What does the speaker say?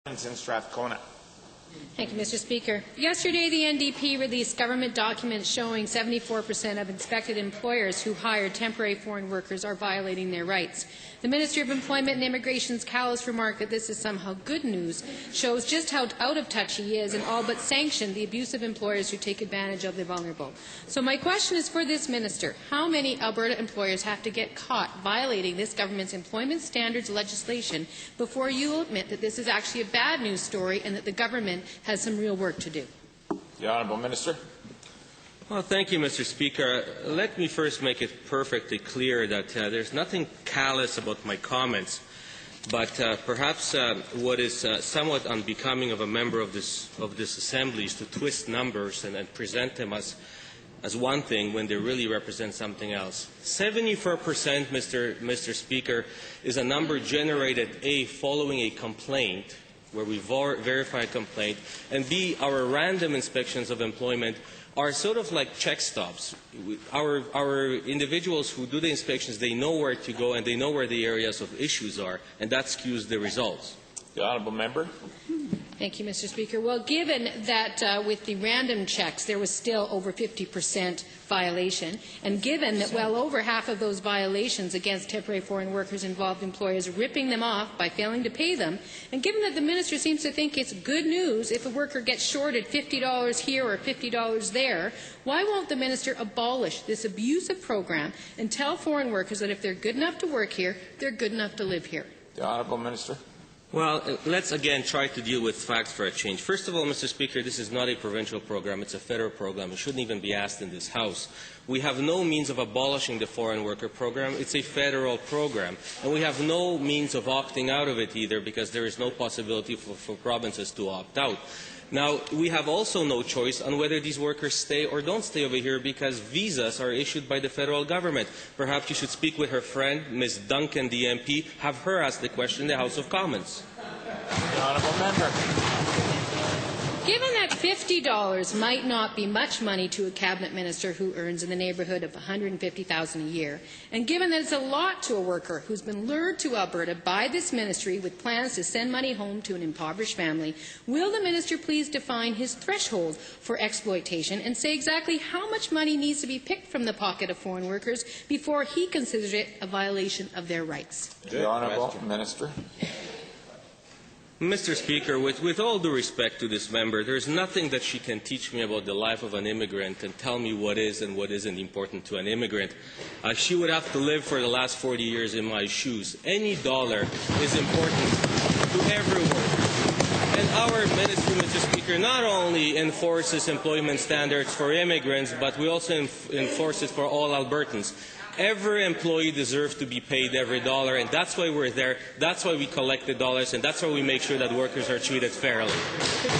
In Strathcona. Thank you, Mr. Speaker. Yesterday, the NDP released government documents showing 74% of inspected employers who hire temporary foreign workers are violating their rights. The Minister of Employment and Immigration's callous remark that this is somehow good news shows just how out of touch he is and all but sanction the abusive employers who take advantage of the vulnerable. So my question is for this Minister. How many Alberta employers have to get caught violating this government's employment standards legislation before you will admit that this is actually a bad news story and that the government has some real work to do? The Honourable Minister. Well, thank you, Mr. Speaker. Let me first make it perfectly clear that there's nothing callous about my comments, but perhaps what is somewhat unbecoming of a member of this Assembly is to twist numbers and present them as one thing when they really represent something else. 74%, Mr. Speaker, is a number generated, A, following a complaint, where we verify a complaint, and B, our random inspections of employment are sort of like check stops. Our individuals who do the inspections, they know where to go and they know where the areas of issues are, and that skews the results. The Honourable Member. Thank you, Mr. Speaker. Well, given that with the random checks there was still over 50% violation, and given that well over half of those violations against temporary foreign workers involved employers ripping them off by failing to pay them, and given that the Minister seems to think it's good news if a worker gets shorted $50 here or $50 there, why won't the Minister abolish this abusive program and tell foreign workers that if they're good enough to work here, they're good enough to live here? The Honourable Minister. Well, let's again try to deal with facts for a change. First of all, Mr. Speaker, this is not a provincial program. It's a federal program. It shouldn't even be asked in this House. We have no means of abolishing the foreign worker program. It's a federal program. And we have no means of opting out of it either, because there is no possibility for provinces to opt out. Now, we have also no choice on whether these workers stay or don't stay over here, because visas are issued by the federal government. Perhaps you should speak with her friend, Ms. Duncan, the MP, have her ask the question in the House of Commons. The Honourable Member. Given that $50 might not be much money to a cabinet minister who earns in the neighbourhood of $150,000 a year, and given that it's a lot to a worker who's been lured to Alberta by this ministry with plans to send money home to an impoverished family, will the minister please define his threshold for exploitation and say exactly how much money needs to be picked from the pocket of foreign workers before he considers it a violation of their rights? The Honourable Minister. Mr. Speaker, with all due respect to this member, there is nothing that she can teach me about the life of an immigrant and tell me what is and what isn't important to an immigrant. She would have to live for the last 40 years in my shoes. Any dollar is important to every worker. And our ministry, Mr. Speaker, not only enforces employment standards for immigrants, but we also enforce it for all Albertans. Every employee deserves to be paid every dollar, and that's why we're there. That's why we collect the dollars, and that's why we make sure that workers are treated fairly.